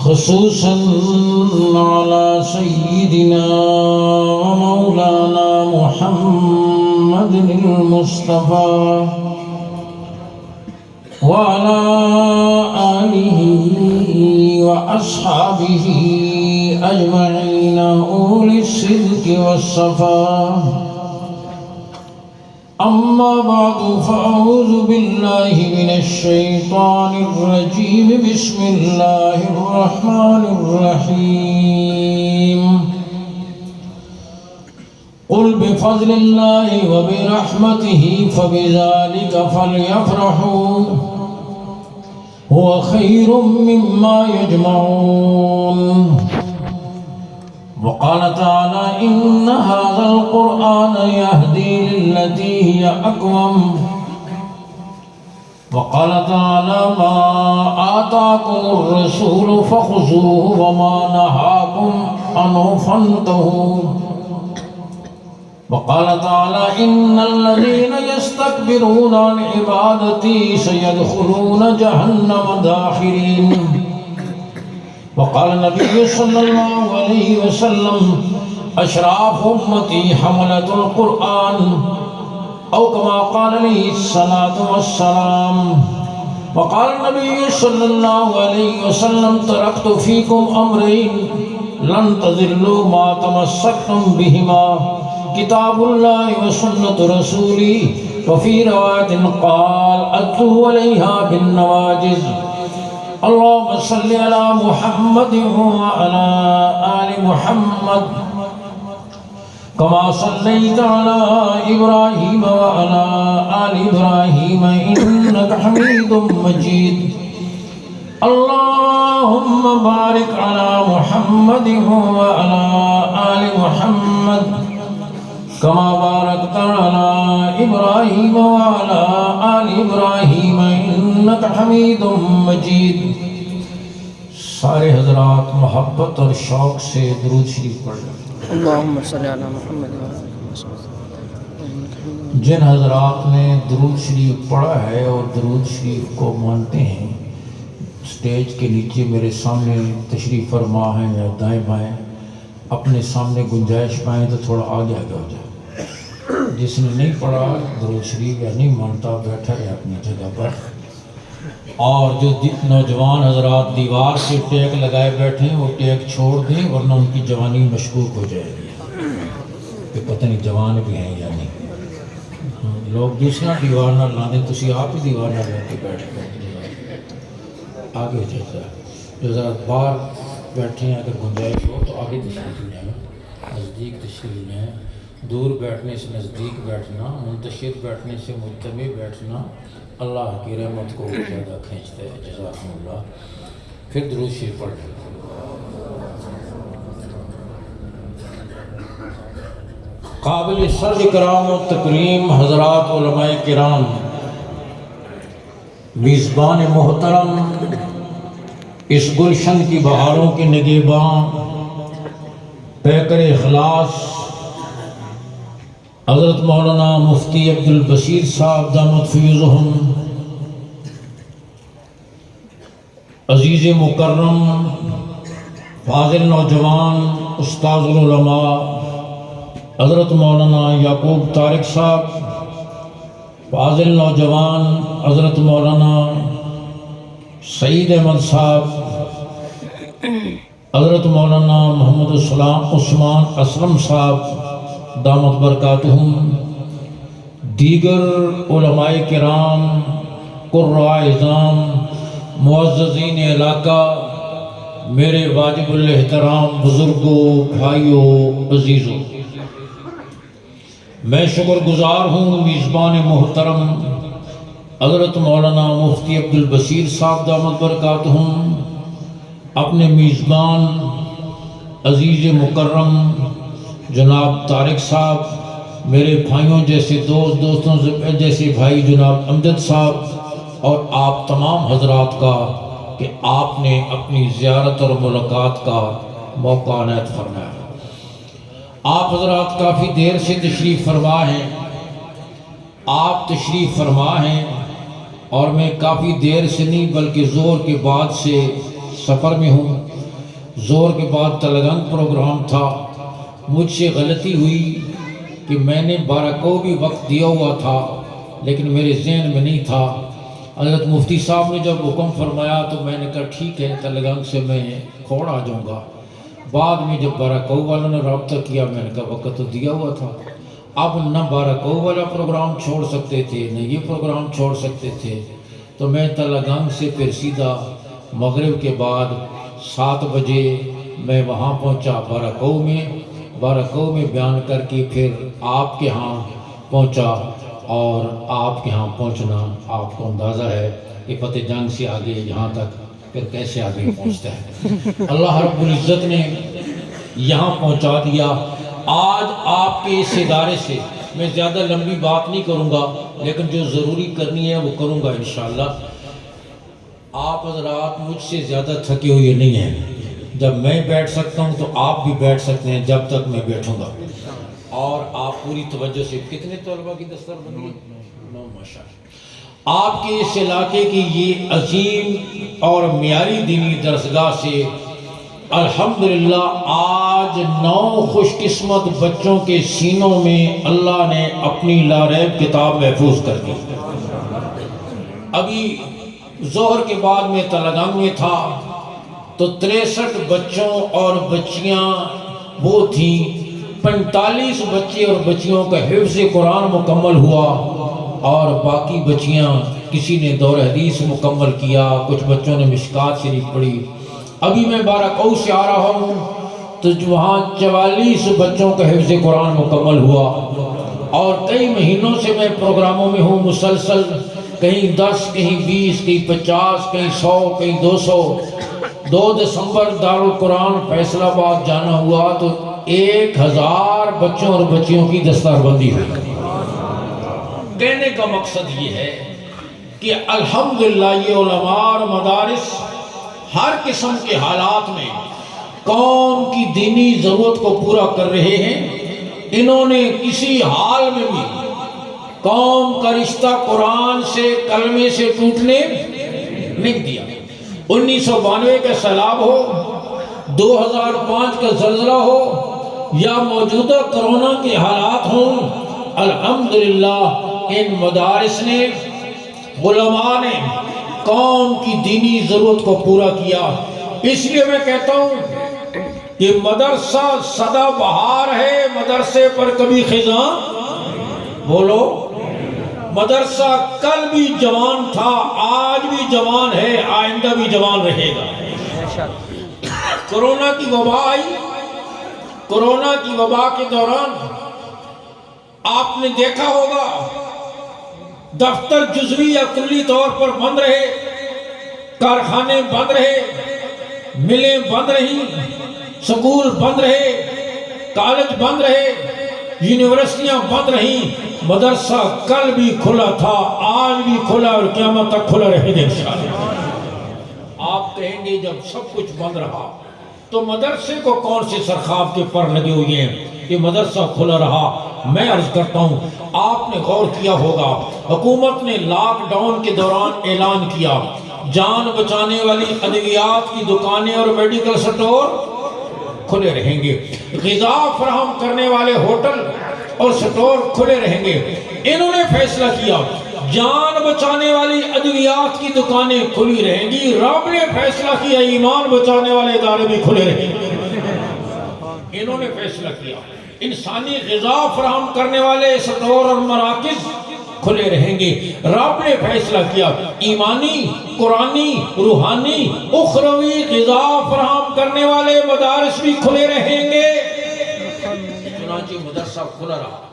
خصوصا على سيدنا ومولانا محمد المصطفى وعلى آله وأصحابه أجمعين أولي الصدق والصفاء. أما بعد فأعوذ بالله من الشيطان الرجيم. بسم الله الرحمن الرحيم. قل بفضل الله وبرحمته فبذلك فليفرحوا هو خير مما يجمعون. وقال تعالى إن هذا القرآن يهدي للتي هي أقوم. وقال تعالى ما آتاكم الرسول فخذوه وما نهاكم عنه فانتهوا. وقال تعالى إن الذين يستكبرون عن عبادتي سيدخلون جهنم داخرين. وقال النبي صلى الله عليه وسلم أشراف أمتي حملة القرآن أو كما قال عليه الصلاة والسلام. وقال النبي صلى الله عليه وسلم تركت فيكم أمرين لن تضلوا ما تمسكتم بهما كتاب الله وسنة رسولي. وفي رواية قال أتلوا عليها بالنواجذ. اللهم صل على محمد وعلى آل محمد كما صليت على إبراهيم وعلى آل إبراهيم إنك حميد مجيد. اللهم بارك على محمد وعلى آل محمد كما باركت على إبراهيم وعلى آل إبراهيم إنك حميد مجيد. سارے حضرات محبت اور شوق سے درود شریف پڑھ لیں. اللہم صلی علی محمد. جن حضرات نے درود شریف پڑھا ہے اور درود شریف کو مانتے ہیں سٹیج کے نیچے میرے سامنے تشریف فرما ہیں یا دائیں بائیں اپنے سامنے گنجائش پائیں تو تھوڑا آگے آگے ہو جائے. جس نے نہیں پڑھا درود شریف یا نہیں مانتا بیٹھا رہے اپنی جگہ پر. اور جو نوجوان حضرات دیوار سے ٹیک لگائے بیٹھے ہیں وہ ٹیک چھوڑ دیں ورنہ ان کی جوانی مشکوک ہو جائے گی کہ پتہ نہیں جوان بھی ہیں یا نہیں. لوگ دوسرا دیوار نہ لانے تو آپ ہی دیوار نہ لے کے بیٹھ گئے. آگے ہو جائے جو حضرات باہر بیٹھے ہیں اگر گنجائش ہو تو آگے تشریف لیں, نزدیک تشریف لیں. دور بیٹھنے سے نزدیک بیٹھنا, منتشر بیٹھنے سے مجتمع بیٹھنا اللہ کی رحمت کو زیادہ کھینچتا ہے. جزاکم اللہ. پھر درود شریف پڑھ لیں. قابل صد اکرام و تکریم حضرات علماء کرام, میزبان محترم, اس گلشن کی بہاروں کے نگہباں, پیکر اخلاص حضرت مولانا مفتی عبدالبصیر صاحب دامت فیضہم, عزیز مکرم فاضل نوجوان استاذ العلماء حضرت مولانا یعقوب طارق صاحب, فاضل نوجوان حضرت مولانا سعید احمد صاحب, حضرت مولانا محمد عثمان اسلم صاحب دامت برکاتہم, دیگر علماء کرام, قراء اعظام, معززین علاقہ, میرے واجب الاحترام بزرگوں, بھائیوں, عزیزوں, میں شکر گزار ہوں میزبان محترم حضرت مولانا مفتی عبدالبصیر صاحب دامت برکاتہم, اپنے میزبان عزیز مکرم جناب طارق صاحب, میرے بھائیوں جیسے دوستوں جیسے بھائی جناب امجد صاحب, اور آپ تمام حضرات کا کہ آپ نے اپنی زیارت اور ملاقات کا موقع عنایت فرمایا. آپ حضرات کافی دیر سے تشریف فرما ہیں, آپ تشریف فرما ہیں, اور میں کافی دیر سے نہیں بلکہ ظہر کے بعد سے سفر میں ہوں. زور کے بعد تلگنگ پروگرام تھا. مجھ سے غلطی ہوئی کہ میں نے 12 کو بھی وقت دیا ہوا تھا لیکن میرے ذہن میں نہیں تھا. حضرت مفتی صاحب نے جب حکم فرمایا تو میں نے کہا ٹھیک ہے تلگنگ سے میں کھوڑ آ جاؤں گا. بعد میں جب 12 کو والوں نے رابطہ کیا میں نے کہا وقت تو دیا ہوا تھا. اب نہ 12 کو والا پروگرام چھوڑ سکتے تھے نہ یہ پروگرام چھوڑ سکتے تھے. تو میں تلگنگ سے پھر سیدھا مغرب کے بعد 7 بجے میں وہاں پہنچا 12 کو میں. 12 کو میں بیان کر کے پھر آپ کے ہاں پہنچا. اور آپ کے ہاں پہنچنا آپ کو اندازہ ہے کہ فتح جنگ سے آگے یہاں تک پھر کیسے آگے پہنچتا ہے. اللہ رب العزت نے یہاں پہنچا دیا. آج آپ کے اس ادارے سے میں زیادہ لمبی بات نہیں کروں گا لیکن جو ضروری کرنی ہے وہ کروں گا انشاءاللہ. آپ حضرات مجھ سے زیادہ تھکے ہوئے نہیں ہیں. جب میں بیٹھ سکتا ہوں تو آپ بھی بیٹھ سکتے ہیں جب تک میں بیٹھوں گا. اور آپ پوری توجہ سے کتنے طلبہ کی دستر بنی؟ 9 ماشاءاللہ. آپ کے اس علاقے کی یہ عظیم اور معیاری دینی درسگاہ سے الحمدللہ آج 9 خوش قسمت بچوں کے سینوں میں اللہ نے اپنی لاریب کتاب محفوظ کر دی. ابھی ظہر کے بعد میں تلگنگ میں تھا تو 63 بچوں اور بچیاں وہ تھیں. 45 بچے اور بچیوں کا حفظ قرآن مکمل ہوا اور باقی بچیاں کسی نے دور حدیث مکمل کیا, کچھ بچوں نے مشکات شریف پڑھی. ابھی میں 12 کو سے آ رہا ہوں تو وہاں 44 بچوں کا حفظ قرآن مکمل ہوا. اور کئی مہینوں سے میں پروگراموں میں ہوں مسلسل, کہیں 10 کہیں 20 کہیں 50 کہیں 100 کہیں 200. 2 دسمبر دارالقرآن فیصل آباد جانا ہوا تو 1000 بچوں اور بچیوں کی دستار بندی ہوئی. کہنے کا مقصد یہ ہے کہ الحمدللہ یہ علماء اور مدارس ہر قسم کے حالات میں قوم کی دینی ضرورت کو پورا کر رہے ہیں. انہوں نے کسی حال میں بھی قوم کا رشتہ قرآن سے کلمے سے ٹوٹنے نہیں دیا. 1992 کا سیلاب ہو, 2005 کا زلزلہ ہو یا موجودہ کرونا کے حالات ہوں, الحمدللہ ان مدارس نے علماء نے قوم کی دینی ضرورت کو پورا کیا. اس لیے میں کہتا ہوں کہ مدرسہ سدا بہار ہے, مدرسے پر کبھی خزاں بولو. مدرسہ کل بھی جوان تھا, آج بھی جوان ہے, آئندہ بھی جوان رہے گا. کورونا کی وبا آئی. کورونا کی وبا کے دوران آپ نے دیکھا ہوگا دفتر جزوی یا کلی طور پر بند رہے, کارخانے بند رہے, ملیں بند رہیں, سکول بند رہے, کالج بند رہے, یونیورسٹیاں بند رہیں. مدرسہ کل بھی کھلا تھا, آج بھی کھلا اور قیامت تک کھلا رہے گا انشاءاللہ. آپ کہیں گے جب سب کچھ بند رہا تو مدرسے کو کون سے سرخاب کے پر لگے ہوئے ہیں, یہ مدرسہ کھلا رہا. میں عرض کرتا ہوں آپ نے غور کیا ہوگا حکومت نے لاک ڈاؤن کے دوران اعلان کیا جان بچانے والی ادویات کی دکانیں اور میڈیکل سٹور کھلے رہیں گے, غذا فراہم کرنے والے ہوٹل اور سٹور کھلے رہیں گے. انہوں نے فیصلہ کیا جان بچانے والی ادویات کی دکانیں کھلی رہیں گی. رب نے فیصلہ کیا ایمان بچانے والے ادارے بھی کھلے رہیں گے. انہوں نے فیصلہ کیا انسانی غذا فراہم کرنے والے سٹور اور مراکز کھلے رہیں گے. رب نے فیصلہ کیا ایمانی, قرآنی, روحانی, اخروی غذا فراہم کرنے والے مدارس بھی کھلے رہیں گے. چنانچہ مدرسہ کھلا رہا.